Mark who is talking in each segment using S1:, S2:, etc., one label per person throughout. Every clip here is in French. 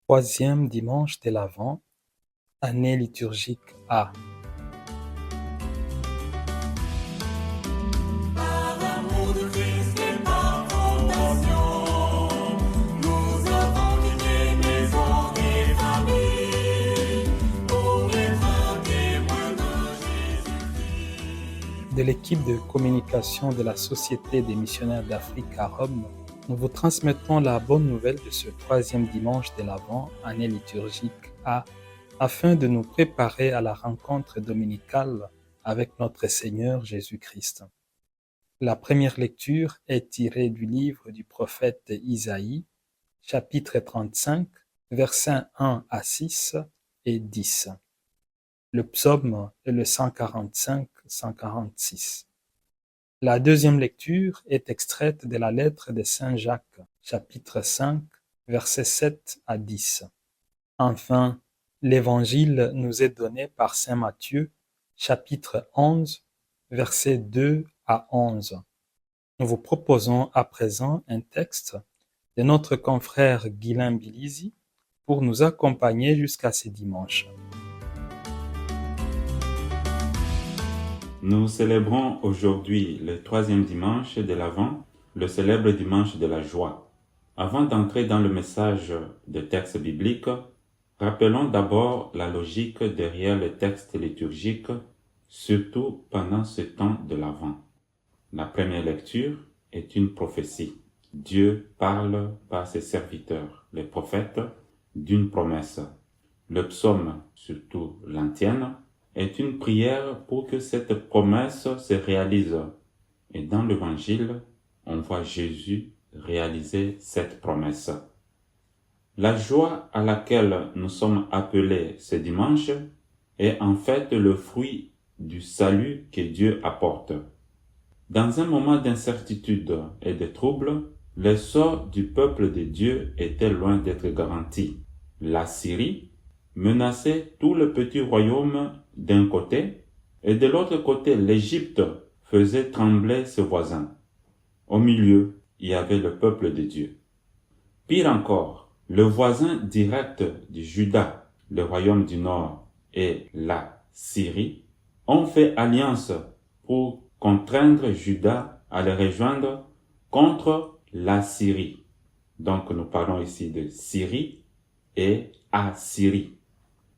S1: Troisième dimanche de l'Avent, année liturgique A.
S2: Par amour de Christ et par compassion, nous avons quitté maison et famille pour être témoins de Jésus-Christ.
S1: De l'équipe de communication de la Société des missionnaires d'Afrique à Rome, nous vous transmettons la bonne nouvelle de ce troisième dimanche de l'Avent, année liturgique A, afin de nous préparer à la rencontre dominicale avec notre Seigneur Jésus-Christ. La première lecture est tirée du livre du prophète Isaïe, chapitre 35, versets 1 à 6 et 10. Le psaume est le 145-146. La deuxième lecture est extraite de la lettre de Saint Jacques, chapitre 5, versets 7 à 10. Enfin, l'Évangile nous est donné par Saint Matthieu, chapitre 11, versets 2 à 11. Nous vous proposons à présent un texte de notre confrère Guylain Bilisi pour nous accompagner jusqu'à ce dimanche.
S3: Nous célébrons aujourd'hui le troisième dimanche de l'Avent, le célèbre dimanche de la joie. Avant d'entrer dans le message des textes bibliques, rappelons d'abord la logique derrière les textes liturgiques, surtout pendant ce temps de l'Avent. La première lecture est une prophétie. Dieu parle par ses serviteurs, les prophètes, d'une promesse. Le psaume, surtout l'antienne, est une prière pour que cette promesse se réalise. Et dans l'Évangile, on voit Jésus réaliser cette promesse. La joie à laquelle nous sommes appelés ce dimanche est en fait le fruit du salut que Dieu apporte. Dans un moment d'incertitude et de trouble, le sort du peuple de Dieu était loin d'être garanti. La Syrie menaçait tout le petit royaume d'un côté, et de l'autre côté, l'Égypte faisait trembler ses voisins. Au milieu, il y avait le peuple de Dieu. Pire encore, le voisin direct du Juda, le royaume du Nord et la Syrie, ont fait alliance pour contraindre Juda à les rejoindre contre la Syrie. Donc nous parlons ici de Syrie et Assyrie.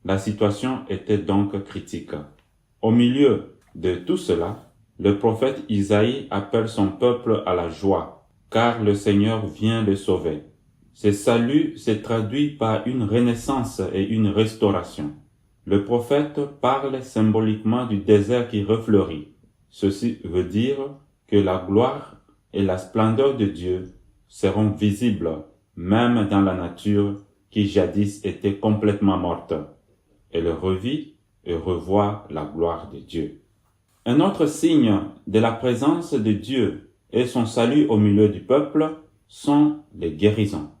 S3: La situation était donc critique. Au milieu de tout cela, le prophète Isaïe appelle son peuple à la joie, car le Seigneur vient le sauver. Ce salut se traduit par une renaissance et une restauration. Le prophète parle symboliquement du désert qui refleurit. Ceci veut dire que la gloire et la splendeur de Dieu seront visibles, même dans la nature qui jadis était complètement morte. Elle revit et revoit la gloire de Dieu. Un autre signe de la présence de Dieu et son salut au milieu du peuple sont les guérisons.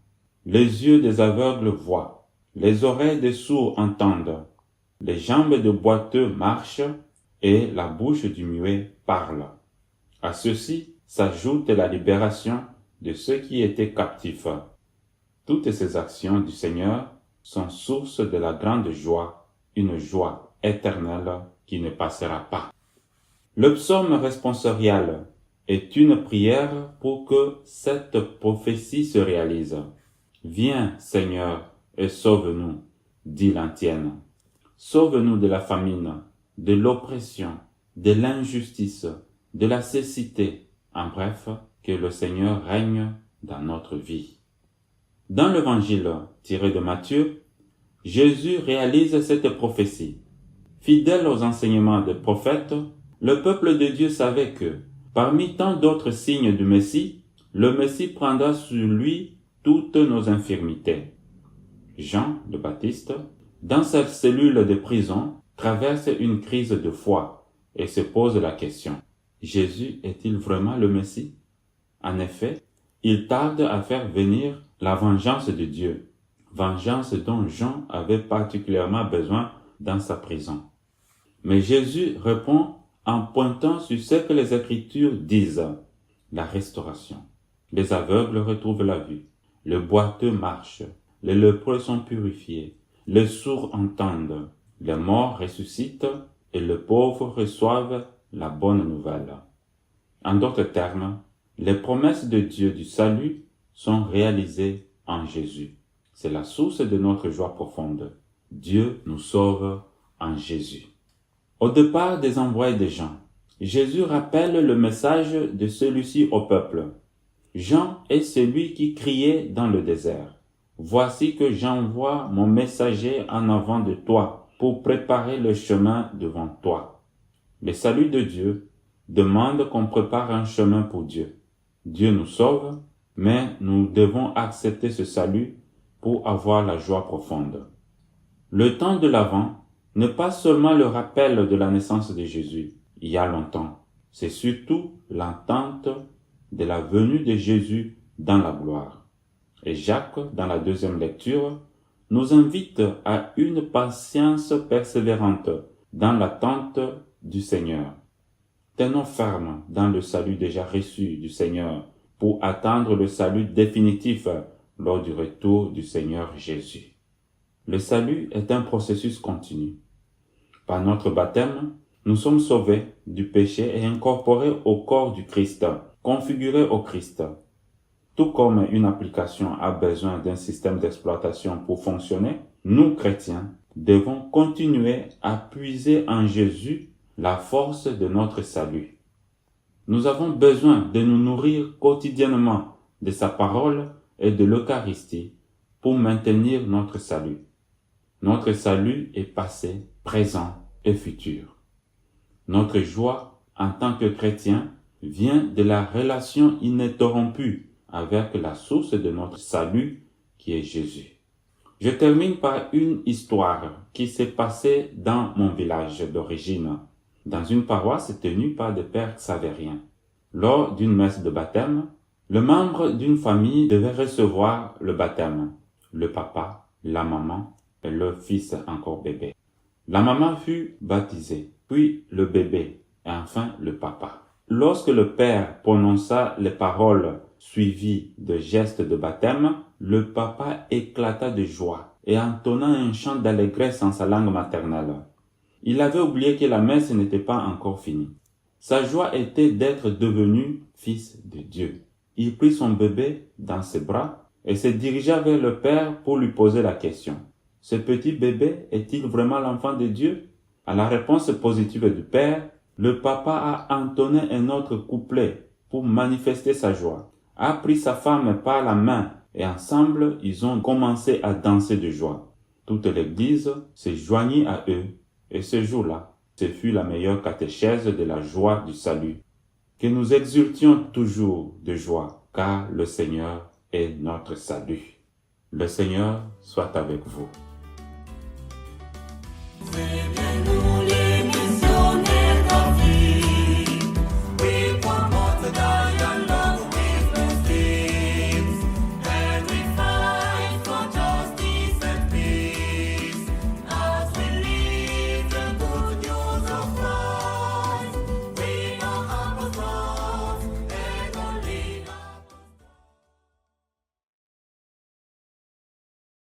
S3: Les yeux des aveugles voient, les oreilles des sourds entendent, les jambes des boiteux marchent et la bouche du muet parle. À ceci s'ajoute la libération de ceux qui étaient captifs. Toutes ces actions du Seigneur sont source de la grande joie, une joie éternelle qui ne passera pas. Le psaume responsorial est une prière pour que cette prophétie se réalise. Viens, Seigneur, et sauve-nous, dit l'antienne. Sauve-nous de la famine, de l'oppression, de l'injustice, de la cécité, en bref, que le Seigneur règne dans notre vie. Dans l'évangile tiré de Matthieu, Jésus réalise cette prophétie. Fidèle aux enseignements des prophètes, le peuple de Dieu savait que, parmi tant d'autres signes du Messie, le Messie prendra sur lui toutes nos infirmités. Jean le Baptiste, dans sa cellule de prison, traverse une crise de foi et se pose la question: Jésus est-il vraiment le Messie? En effet, il tarde à faire venir la vengeance de Dieu, vengeance dont Jean avait particulièrement besoin dans sa prison. Mais Jésus répond en pointant sur ce que les Écritures disent: la restauration. Les aveugles retrouvent la vue, le boiteux marche, les lépreux sont purifiés, les sourds entendent, les morts ressuscitent et les pauvres reçoivent la bonne nouvelle. En d'autres termes, les promesses de Dieu du salut sont réalisées en Jésus. C'est la source de notre joie profonde. Dieu nous sauve en Jésus. Au départ des envoyés de Jean, Jésus rappelle le message de celui-ci au peuple. Jean est celui qui criait dans le désert. Voici que j'envoie mon messager en avant de toi pour préparer le chemin devant toi. Le salut de Dieu demande qu'on prépare un chemin pour Dieu. Dieu nous sauve, mais nous devons accepter ce salut pour avoir la joie profonde. Le temps de l'Avent n'est pas seulement le rappel de la naissance de Jésus, il y a longtemps. C'est surtout l'attente de la venue de Jésus dans la gloire. Et Jacques, dans la deuxième lecture, nous invite à une patience persévérante dans l'attente du Seigneur. Tenons ferme dans le salut déjà reçu du Seigneur pour attendre le salut définitif lors du retour du Seigneur Jésus. Le salut est un processus continu. Par notre baptême, nous sommes sauvés du péché et incorporés au corps du Christ, configurés au Christ. Tout comme une application a besoin d'un système d'exploitation pour fonctionner, nous, chrétiens, devons continuer à puiser en Jésus la force de notre salut. Nous avons besoin de nous nourrir quotidiennement de sa parole et de l'Eucharistie pour maintenir notre salut. Notre salut est passé, présent et futur. Notre joie en tant que chrétien vient de la relation ininterrompue avec la source de notre salut qui est Jésus. Je termine par une histoire qui s'est passée dans mon village d'origine, dans une paroisse tenue par des pères xavériens. Lors d'une messe de baptême, le membre d'une famille devait recevoir le baptême, le papa, la maman et le fils encore bébé. La maman fut baptisée, puis le bébé et enfin le papa. Lorsque le père prononça les paroles suivies de gestes de baptême, le papa éclata de joie et entonna un chant d'allégresse en sa langue maternelle. Il avait oublié que la messe n'était pas encore finie. Sa joie était d'être devenu fils de Dieu. Il prit son bébé dans ses bras et se dirigea vers le père pour lui poser la question. Ce petit bébé est-il vraiment l'enfant de Dieu? À la réponse positive du père, le papa a entonné un autre couplet pour manifester sa joie, a pris sa femme par la main et ensemble ils ont commencé à danser de joie. Toute l'église se joignit à eux et ce jour-là, ce fut la meilleure catéchèse de la joie du salut. Que nous exultions toujours de joie, car le Seigneur est notre salut. Le Seigneur soit avec vous.